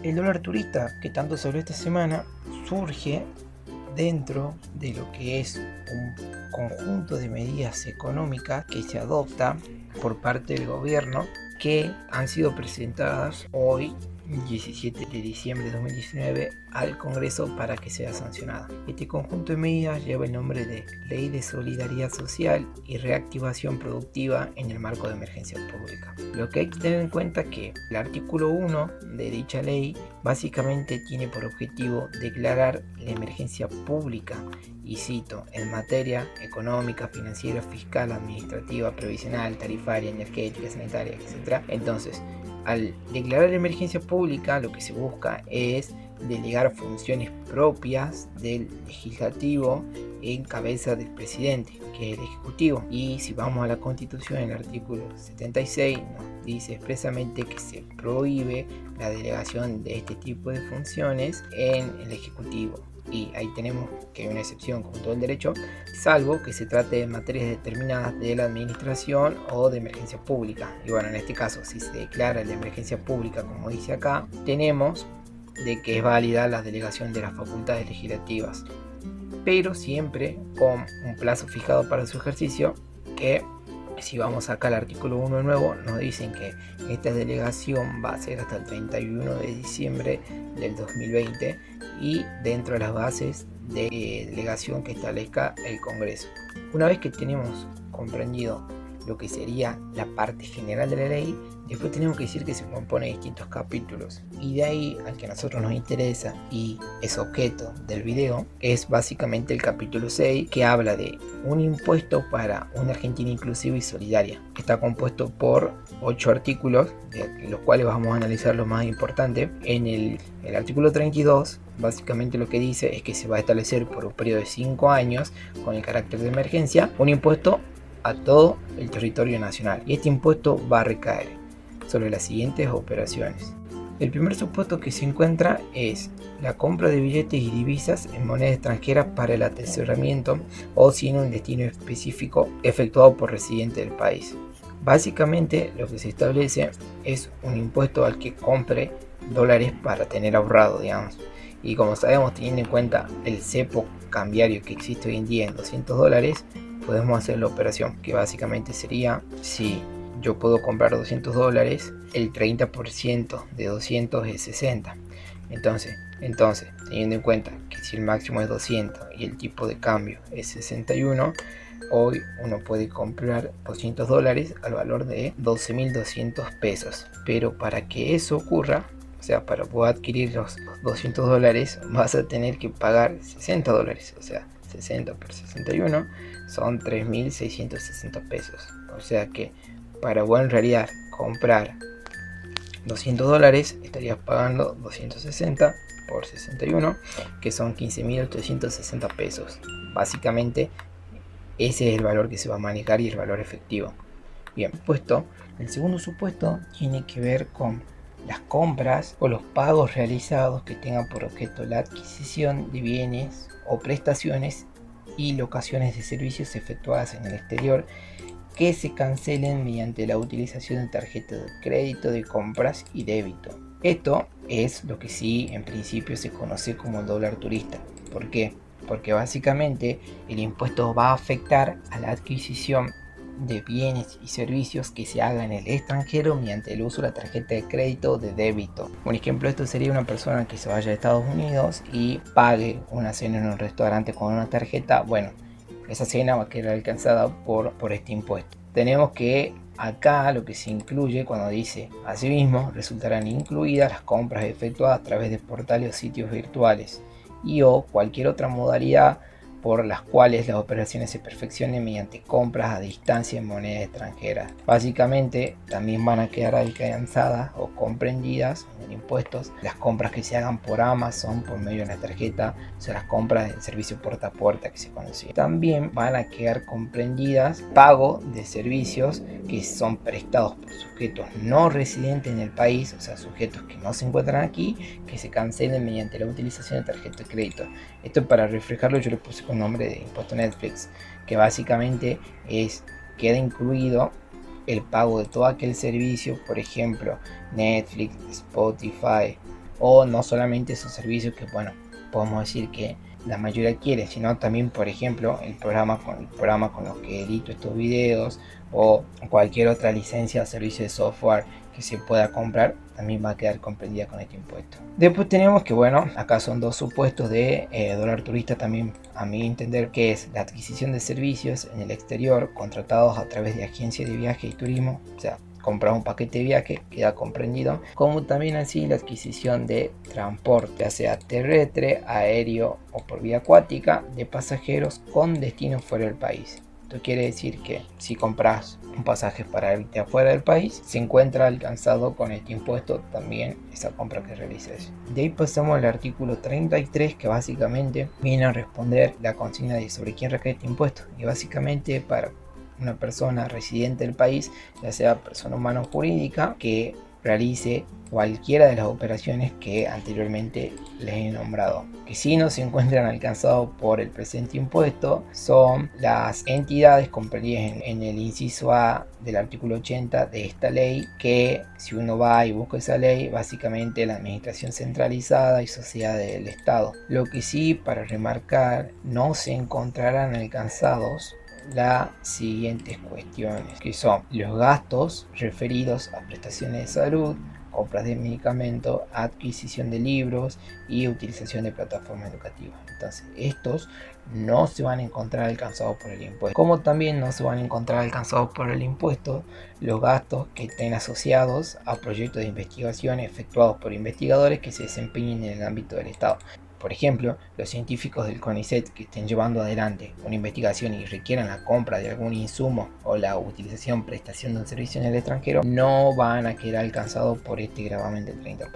El dólar turista, que tanto se habló esta semana, surge dentro de lo que es un conjunto de medidas económicas que se adopta por parte del gobierno, que han sido presentadas hoy, 17 de diciembre de 2019, al Congreso para que sea sancionada. Este conjunto de medidas lleva el nombre de Ley de Solidaridad Social y Reactivación Productiva en el marco de emergencia pública. Lo que hay que tener en cuenta es que el artículo 1 de dicha ley básicamente tiene por objetivo declarar la emergencia pública, y cito, en materia económica, financiera, fiscal, administrativa, previsional, tarifaria, energética, sanitaria, etc. Entonces, al declarar la emergencia pública, lo que se busca es delegar funciones propias del legislativo en cabeza del presidente, que es el ejecutivo. Y si vamos a la Constitución, el artículo 76 nos dice expresamente que se prohíbe la delegación de este tipo de funciones en el ejecutivo. Y ahí tenemos que hay una excepción, como todo el derecho, salvo que se trate de materias determinadas de la administración o de emergencia pública. Y bueno, en este caso, si se declara la emergencia pública, como dice acá, tenemos de que es válida la delegación de las facultades legislativas, pero siempre con un plazo fijado para su ejercicio, que si vamos acá al artículo 1 nuevo, nos dicen que esta delegación va a ser hasta el 31 de diciembre del 2020 y dentro de las bases de delegación que establezca el Congreso. Una vez que tenemos comprendido lo que sería la parte general de la ley, después tenemos que decir que se compone de distintos capítulos, y de ahí al que a nosotros nos interesa y es objeto del video es básicamente el capítulo 6, que habla de un impuesto para una Argentina inclusiva y solidaria. Está compuesto por 8 artículos, de los cuales vamos a analizar lo más importante. En el artículo 32 básicamente lo que dice es que se va a establecer por un periodo de 5 años con el carácter de emergencia un impuesto a todo el territorio nacional, y este impuesto va a recaer sobre las siguientes operaciones. El primer supuesto que se encuentra es la compra de billetes y divisas en moneda extranjera para el atesoramiento o sin un destino específico efectuado por residentes del país. Básicamente lo que se establece es un impuesto al que compre dólares para tener ahorrado, digamos. Y como sabemos, teniendo en cuenta el cepo cambiario que existe hoy en día en $200, podemos hacer la operación, que básicamente sería, si yo puedo comprar $200, el 30% de 200 es 60. Entonces, teniendo en cuenta que si el máximo es 200 y el tipo de cambio es 61, hoy uno puede comprar $200 al valor de 12.200 pesos. Pero para que eso ocurra, o sea, para poder adquirir los $200, vas a tener que pagar $60. O sea, 60 por 61 son 3.660 pesos. O sea que para vos en realidad comprar $200 estarías pagando 260 por 61, que son 15.860 pesos. Básicamente ese es el valor que se va a manejar y el valor efectivo. Bien, puesto, el segundo supuesto tiene que ver con las compras o los pagos realizados que tengan por objeto la adquisición de bienes o prestaciones y locaciones de servicios efectuadas en el exterior, que se cancelen mediante la utilización de tarjetas de crédito de compras y débito. Esto es lo que sí en principio se conoce como el dólar turista. ¿Por qué? Porque básicamente el impuesto va a afectar a la adquisición de bienes y servicios que se hagan en el extranjero mediante el uso de la tarjeta de crédito o de débito. Un ejemplo de esto sería una persona que se vaya a Estados Unidos y pague una cena en un restaurante con una tarjeta. Bueno, esa cena va a quedar alcanzada por este impuesto. Tenemos que acá lo que se incluye cuando dice: asimismo resultarán incluidas las compras efectuadas a través de portales o sitios virtuales y o cualquier otra modalidad por las cuales las operaciones se perfeccionen mediante compras a distancia en moneda extranjera. Básicamente también van a quedar alcanzadas o comprendidas en impuestos las compras que se hagan por Amazon por medio de una tarjeta, o sea, las compras del servicio puerta a puerta que se conoce. También van a quedar comprendidas pago de servicios que son prestados por sujetos no residentes en el país, o sea, sujetos que no se encuentran aquí, que se cancelen mediante la utilización de tarjeta de crédito. Esto, para reflejarlo, yo le puse con nombre de impuesto Netflix, que básicamente queda incluido el pago de todo aquel servicio, por ejemplo Netflix, Spotify, o no solamente esos servicios que, bueno, podemos decir que la mayoría quiere, sino también, por ejemplo, el programa con los que edito estos videos, o cualquier otra licencia o servicio de software que se pueda comprar, también va a quedar comprendida con este impuesto. Después tenemos que, bueno, acá son dos supuestos de dólar turista también, a mi entender, que es la adquisición de servicios en el exterior contratados a través de agencias de viaje y turismo, o sea, comprar un paquete de viaje, queda comprendido, como también así la adquisición de transporte, ya sea terrestre, aéreo o por vía acuática, de pasajeros con destino fuera del país. Esto quiere decir que si compras un pasaje para irte afuera del país, se encuentra alcanzado con este impuesto también esa compra que realices. De ahí pasamos al artículo 33, que básicamente viene a responder la consigna de sobre quién recae este impuesto, y básicamente para una persona residente del país, ya sea persona humana o jurídica, que realice cualquiera de las operaciones que anteriormente les he nombrado. Que si no se encuentran alcanzados por el presente impuesto son las entidades comprendidas en el inciso A del artículo 80 de esta ley, que si uno va y busca esa ley, básicamente la administración centralizada y sociedad del Estado. Lo que sí, para remarcar, no se encontrarán alcanzados las siguientes cuestiones, que son los gastos referidos a prestaciones de salud, compras de medicamentos, adquisición de libros y utilización de plataformas educativas. Entonces, estos no se van a encontrar alcanzados por el impuesto, como también no se van a encontrar alcanzados por el impuesto los gastos que estén asociados a proyectos de investigación efectuados por investigadores que se desempeñen en el ámbito del Estado. Por ejemplo, los científicos del CONICET que estén llevando adelante una investigación y requieran la compra de algún insumo o la utilización, prestación de un servicio en el extranjero, no van a quedar alcanzados por este gravamen del 30%.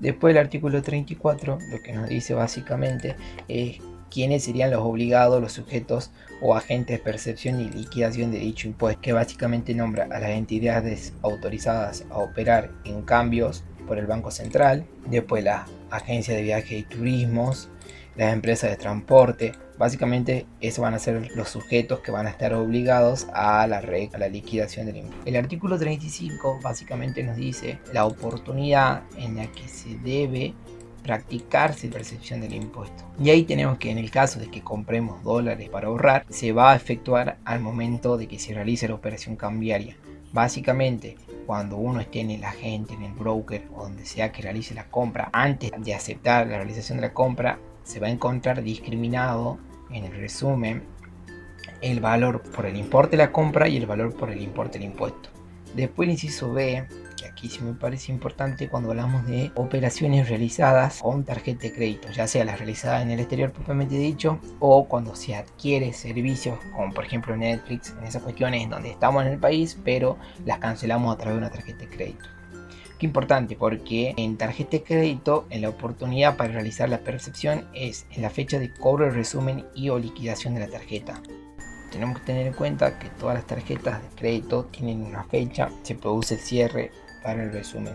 Después el artículo 34 lo que nos dice básicamente es quiénes serían los obligados, los sujetos o agentes de percepción y liquidación de dicho impuesto, que básicamente nombra a las entidades autorizadas a operar en cambios por el Banco Central, después la agencia de viaje y turismos, las empresas de transporte. Básicamente esos van a ser los sujetos que van a estar obligados a la liquidación del impuesto. El artículo 35 básicamente nos dice la oportunidad en la que se debe practicarse la percepción del impuesto. Y ahí tenemos que en el caso de que compremos dólares para ahorrar, se va a efectuar al momento de que se realice la operación cambiaria. Básicamente, cuando uno esté en el agente, en el broker o donde sea que realice la compra, antes de aceptar la realización de la compra, se va a encontrar discriminado en el resumen el valor por el importe de la compra y el valor por el importe del impuesto. Después el inciso B, que aquí sí me parece importante cuando hablamos de operaciones realizadas con tarjeta de crédito, ya sea las realizadas en el exterior propiamente dicho, o cuando se adquiere servicios como por ejemplo Netflix, en esas cuestiones donde estamos en el país pero las cancelamos a través de una tarjeta de crédito. Qué importante, porque en tarjeta de crédito en la oportunidad para realizar la percepción es en la fecha de cobro, resumen y o liquidación de la tarjeta. Tenemos que tener en cuenta que todas las tarjetas de crédito tienen una fecha, se produce el cierre para el resumen.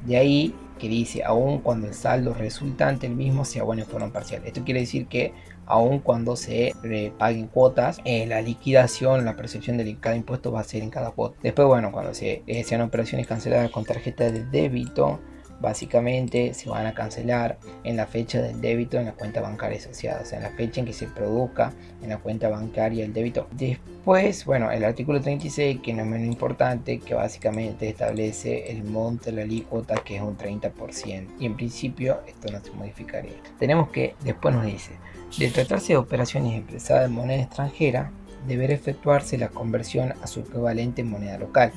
De ahí que dice, aun cuando el saldo resultante el mismo sea bueno en forma parcial. Esto quiere decir que aun cuando se paguen cuotas, la liquidación, la percepción de cada impuesto va a ser en cada cuota. Después, bueno, cuando sean operaciones canceladas con tarjeta de débito, básicamente se van a cancelar en la fecha del débito en la cuenta bancaria asociada, o sea, en la fecha en que se produzca en la cuenta bancaria el débito. Después, bueno, el artículo 36, que no es menos importante, que básicamente establece el monto de la alícuota, que es un 30%, y en principio esto no se modificaría. Tenemos que, después nos dice, de tratarse de operaciones empezadas en moneda extranjera, deberá efectuarse la conversión a su equivalente en moneda local,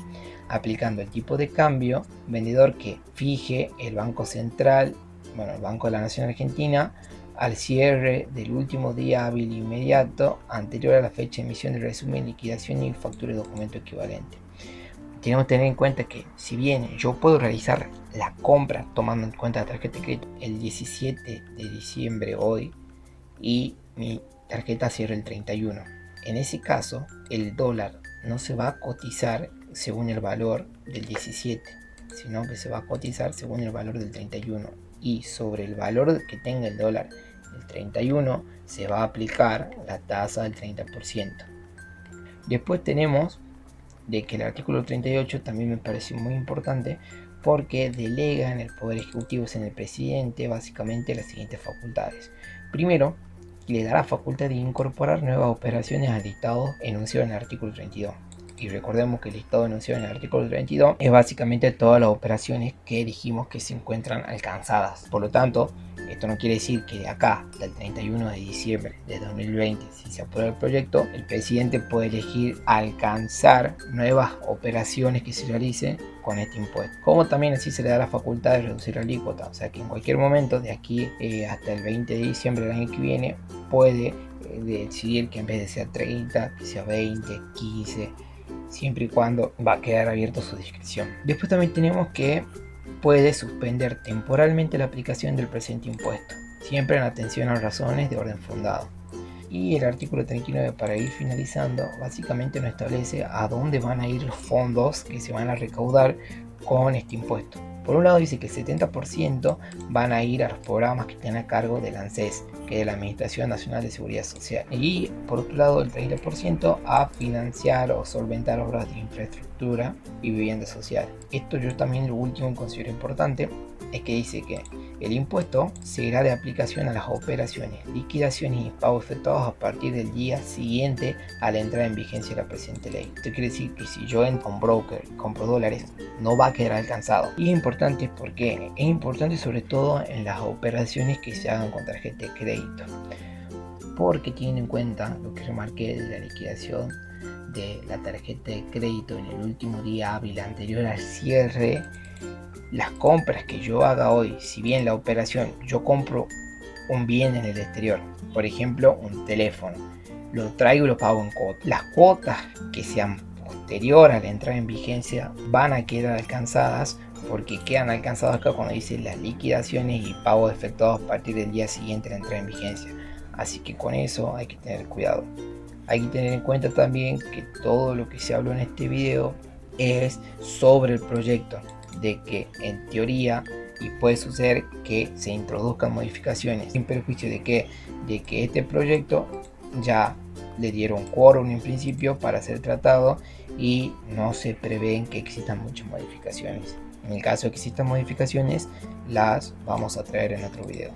aplicando el tipo de cambio vendedor que fije el Banco Central, el Banco de la Nación Argentina, al cierre del último día hábil inmediato anterior a la fecha de emisión del resumen, liquidación y factura de documento equivalente. Tenemos que tener en cuenta que si bien yo puedo realizar la compra tomando en cuenta la tarjeta de crédito el 17 de diciembre hoy y mi tarjeta cierra el 31, en ese caso el dólar no se va a cotizar según el valor del 17, sino que se va a cotizar según el valor del 31, y sobre el valor que tenga el dólar del 31 se va a aplicar la tasa del 30%. Después tenemos de que el artículo 38 también me parece muy importante, porque delegan el poder ejecutivo en el presidente básicamente las siguientes facultades. Primero, le da la facultad de incorporar nuevas operaciones al listado enunciado en el artículo 32. Y recordemos que el listado enunciado en el artículo 32 es básicamente todas las operaciones que dijimos que se encuentran alcanzadas. Por lo tanto, esto no quiere decir que de acá, del 31 de diciembre de 2020, si se aprueba el proyecto, el presidente puede elegir alcanzar nuevas operaciones que se realicen con este impuesto. Como también así se le da la facultad de reducir la alícuota. O sea que en cualquier momento, de aquí hasta el 20 de diciembre del año que viene, puede decidir que en vez de ser 30, que sea 20, 15, siempre y cuando va a quedar abierto su discreción. Después también tenemos que puede suspender temporalmente la aplicación del presente impuesto, siempre en atención a razones de orden fundado. Y el artículo 39, para ir finalizando, básicamente nos establece a dónde van a ir los fondos que se van a recaudar con este impuesto. Por un lado dice que el 70% van a ir a los programas que estén a cargo del ANSES, que es la Administración Nacional de Seguridad Social. Y por otro lado el 30% a financiar o solventar obras de infraestructura y vivienda social. Esto yo también lo último considero importante, es que dice que el impuesto será de aplicación a las operaciones, liquidaciones y pagos efectuados a partir del día siguiente a la entrada en vigencia de la presente ley. Esto quiere decir que si yo entro a un broker y compro dólares, no va a quedar alcanzado. Y es importante porque es importante sobre todo en las operaciones que se hagan con tarjeta de crédito, porque tienen en cuenta lo que remarqué de la liquidación de la tarjeta de crédito en el último día hábil anterior al cierre. Las compras que yo haga hoy, si bien la operación yo compro un bien en el exterior, por ejemplo un teléfono, lo traigo y lo pago en cuotas, las cuotas que sean posterior a la entrada en vigencia van a quedar alcanzadas, porque quedan alcanzadas acá cuando dice las liquidaciones y pagos efectuados a partir del día siguiente a la entrada en vigencia. Así que con eso hay que tener cuidado. Hay que tener en cuenta también que todo lo que se habló en este video es sobre el proyecto, de que en teoría y puede suceder que se introduzcan modificaciones sin perjuicio de que este proyecto ya le dieron quórum en principio para ser tratado y no se prevén que existan muchas modificaciones. En el caso de que existan modificaciones, las vamos a traer en otro video.